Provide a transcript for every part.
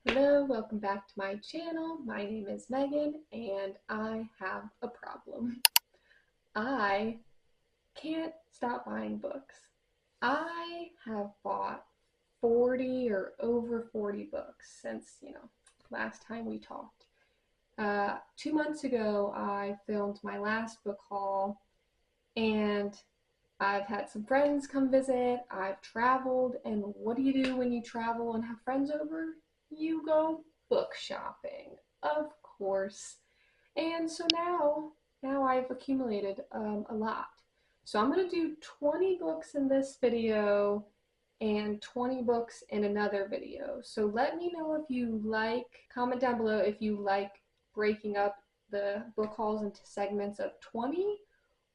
Hello, welcome back to my channel. My name is Megan and I have a problem. I can't stop buying books. I have bought 40 or over 40 books since, last time we talked. 2 months ago, I filmed my last book haul and I've had some friends come visit. I've traveled, and what do you do when you travel and have friends over? You go book shopping, of course. And so now I've accumulated a lot. So I'm going to do 20 books in this video and 20 books in another video. So let me know if you comment down below if you like breaking up the book hauls into segments of 20,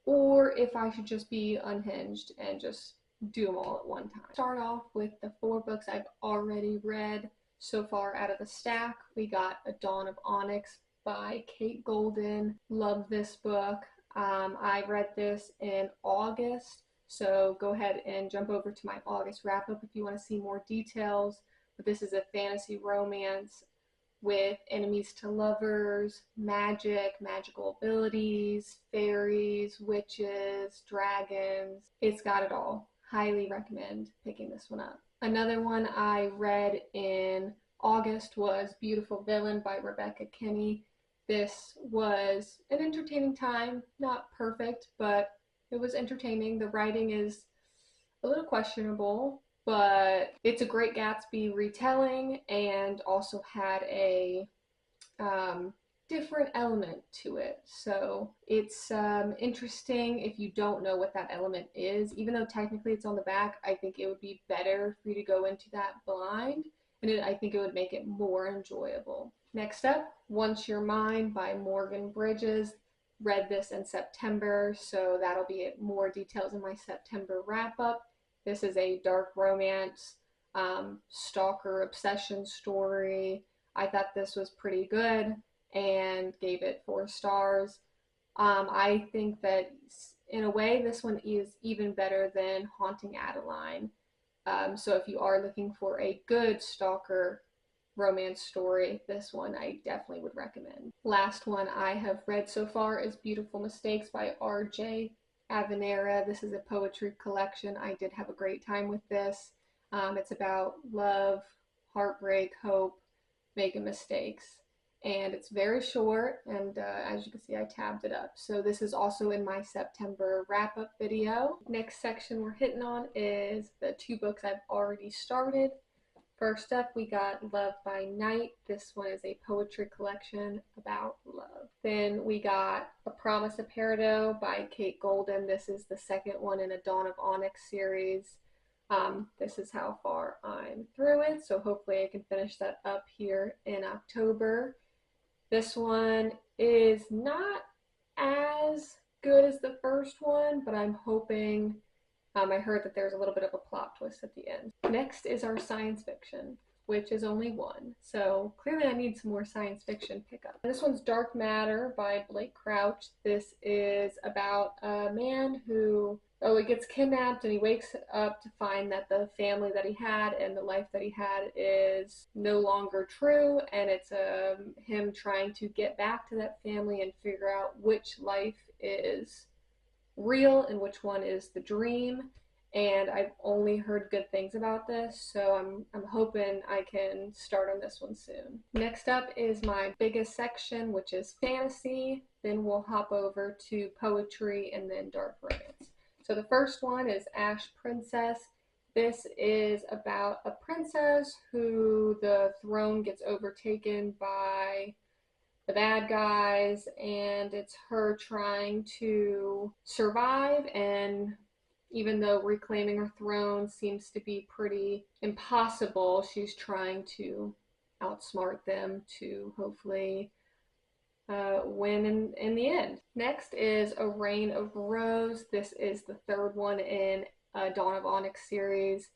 or if I should just be unhinged and just do them all at one time. Start off with the 4 books I've already read so far out of the stack. We got A Dawn of Onyx by Kate Golden. Love this book. I read this in August, so go ahead and jump over to my August wrap-up if you want to see more details. But this is a fantasy romance with enemies to lovers, magic, magical abilities, fairies, witches, dragons. It's got it all. Highly recommend picking this one up. Another one I read in August was Beautiful Villain by Rebecca Kenney. This was an entertaining time, not perfect, but it was entertaining. The writing is a little questionable, but it's a Great Gatsby retelling and also had a different element to it. So it's interesting if you don't know what that element is. Even though technically it's on the back, I think it would be better for you to go into that blind, and I think it would make it more enjoyable. Next up, Once You're Mine by Morgan Bridges. Read this in September, so that'll be more details in my September wrap-up. This is a dark romance, stalker obsession story. I thought this was pretty good and gave it 4 stars. I think that in a way this one is even better than Haunting Adeline. So if you are looking for a good stalker romance story, this one I definitely would recommend. Last one I have read so far is Beautiful Mistakes by R.J. Avenira. This is a poetry collection. I did have a great time with this. It's about love, heartbreak, hope, making mistakes, and it's very short, and as you can see I tabbed it up. So this is also in my September wrap-up video. Next section we're hitting on is the 2 books I've already started. First up, we got Love by Night. This one is a poetry collection about love. Then we got A Promise of Peridot by Kate Golden. This is the second one in a Dawn of Onyx series. This is how far I'm through it, so hopefully I can finish that up here in October. This one is not as good as the first one, but I'm hoping. I heard that there's a little bit of a plot twist at the end. Next is our science fiction, which is only 1. So clearly I need some more science fiction pickup. This one's Dark Matter by Blake Crouch. This is about a man who he gets kidnapped, and he wakes up to find that the family that he had and the life that he had is no longer true, and it's him trying to get back to that family and figure out which life is real and which one is the dream. And I've only heard good things about this, so I'm hoping I can start on this one soon. Next up is my biggest section, which is fantasy. Then we'll hop over to poetry and then dark romance. So the first one is Ash Princess. This is about a princess who the throne gets overtaken by the bad guys, and it's her trying to survive, and even though reclaiming her throne seems to be pretty impossible, she's trying to outsmart them to hopefully win in the end. Next is A Reign of Rose. This is the 3rd one in a Dawn of Onyx series.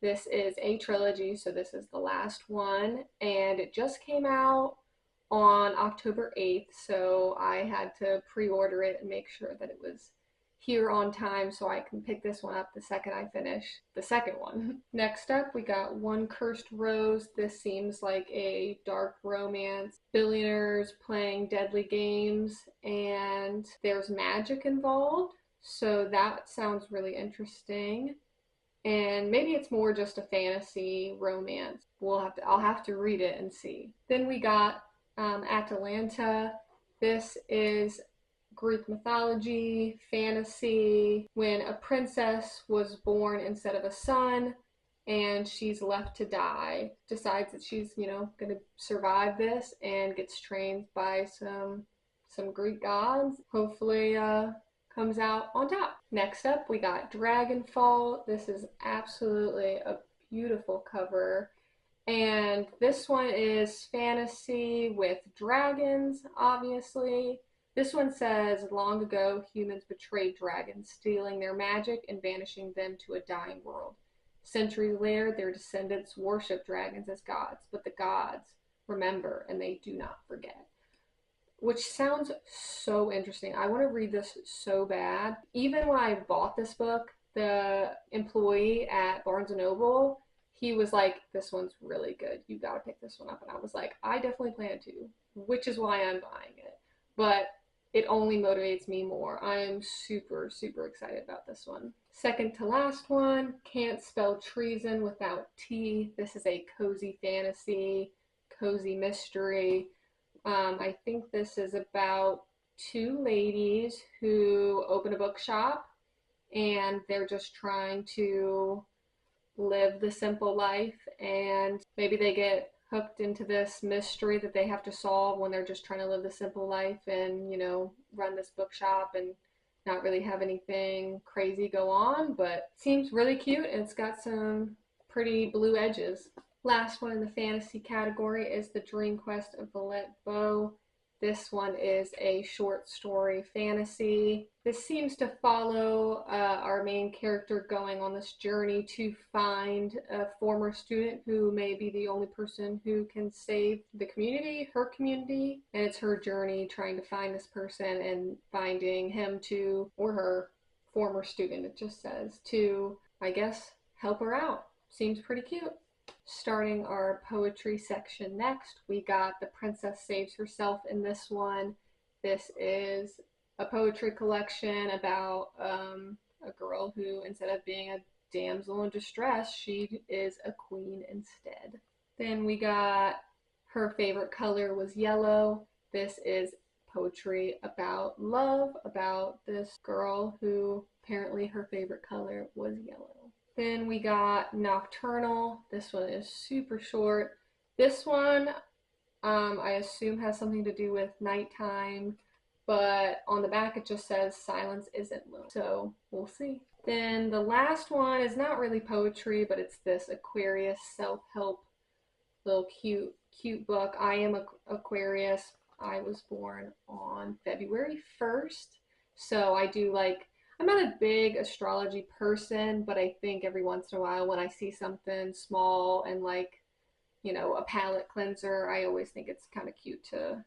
This is a trilogy, so this is the last one, and it just came out on October 8th, so I had to pre-order it and make sure that it was here on time so I can pick this one up the second I finish the second one. Next up, we got One Cursed Rose. This seems like a dark romance. Billionaires playing deadly games, and there's magic involved, so that sounds really interesting. And maybe it's more just a fantasy romance. I'll have to read it and see. Then we got Atalanta. This is Greek mythology, fantasy, when a princess was born instead of a son and she's left to die, decides that she's, gonna survive this and gets trained by some Greek gods. Hopefully comes out on top. Next up, we got Dragonfall. This is absolutely a beautiful cover. And this one is fantasy with dragons, obviously. This one says, long ago, humans betrayed dragons, stealing their magic and banishing them to a dying world. Centuries later, their descendants worship dragons as gods, but the gods remember and they do not forget. Which sounds so interesting. I want to read this so bad. Even when I bought this book, the employee at Barnes & Noble, he was like, this one's really good. You gotta pick this one up. And I was like, I definitely plan to, which is why I'm buying it. But it only motivates me more. I am super, super excited about this one. Second to last one, Can't Spell Treason Without T. This is a cozy fantasy, cozy mystery. I think this is about two ladies who open a bookshop and they're just trying to live the simple life, and maybe they get hooked into this mystery that they have to solve when they're just trying to live the simple life and, run this bookshop and not really have anything crazy go on, but seems really cute and it's got some pretty blue edges. Last one in the fantasy category is The Dream Quest of Vellitt Bow. This one is a short story fantasy. This seems to follow our main character going on this journey to find a former student who may be the only person who can save the community, her community, and it's her journey trying to find this person and finding him or her former student, it just says, to, I guess, help her out. Seems pretty cute. Starting our poetry section next, we got The Princess Saves Herself in this one. This is a poetry collection about a girl who, instead of being a damsel in distress, she is a queen instead. Then we got Her Favorite Color Was Yellow. This is poetry about love, about this girl who apparently her favorite color was yellow. Then we got Nocturnal. This one is super short. This one, I assume has something to do with nighttime, but on the back it just says silence isn't lonely. So we'll see. Then the last one is not really poetry, but it's this Aquarius self-help little cute book. I am Aquarius. I was born on February 1st. So I'm not a big astrology person, but I think every once in a while when I see something small and a palette cleanser, I always think it's kind of cute to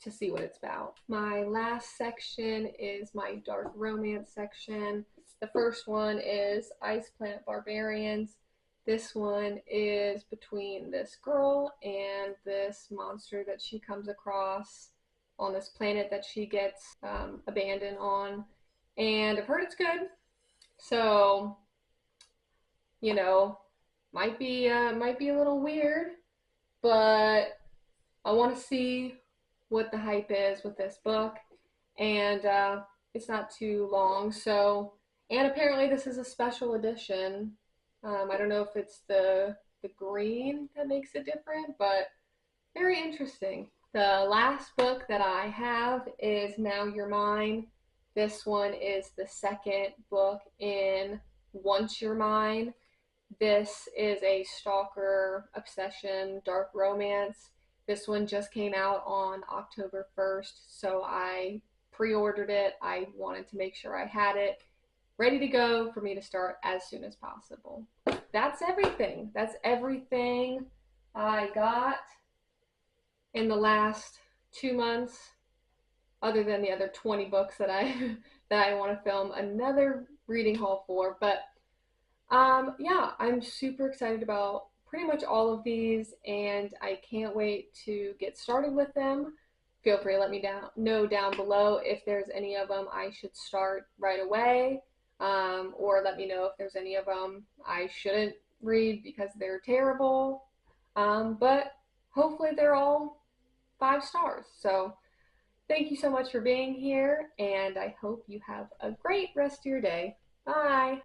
see what it's about. My last section is my dark romance section. The first one is Ice Planet Barbarians. This one is between this girl and this monster that she comes across on this planet that she gets abandoned on. And I've heard it's good, so might be a little weird, but I want to see what the hype is with this book, and it's not too long. So, and apparently this is a special edition. I don't know if it's the green that makes it different, but very interesting. The last book that I have is Now You're Mine. This one is the second book in Once You're Mine. This is a stalker obsession dark romance. This one just came out on October 1st, so I pre-ordered it. I wanted to make sure I had it ready to go for me to start as soon as possible. That's everything. That's everything I got in the last 2 months, other than the other 20 books that that I want to film another reading haul for. But yeah, I'm super excited about pretty much all of these, and I can't wait to get started with them. Feel free to let me know down below if there's any of them I should start right away, or let me know if there's any of them I shouldn't read because they're terrible. But hopefully they're all 5 stars. So thank you so much for being here, and I hope you have a great rest of your day. Bye!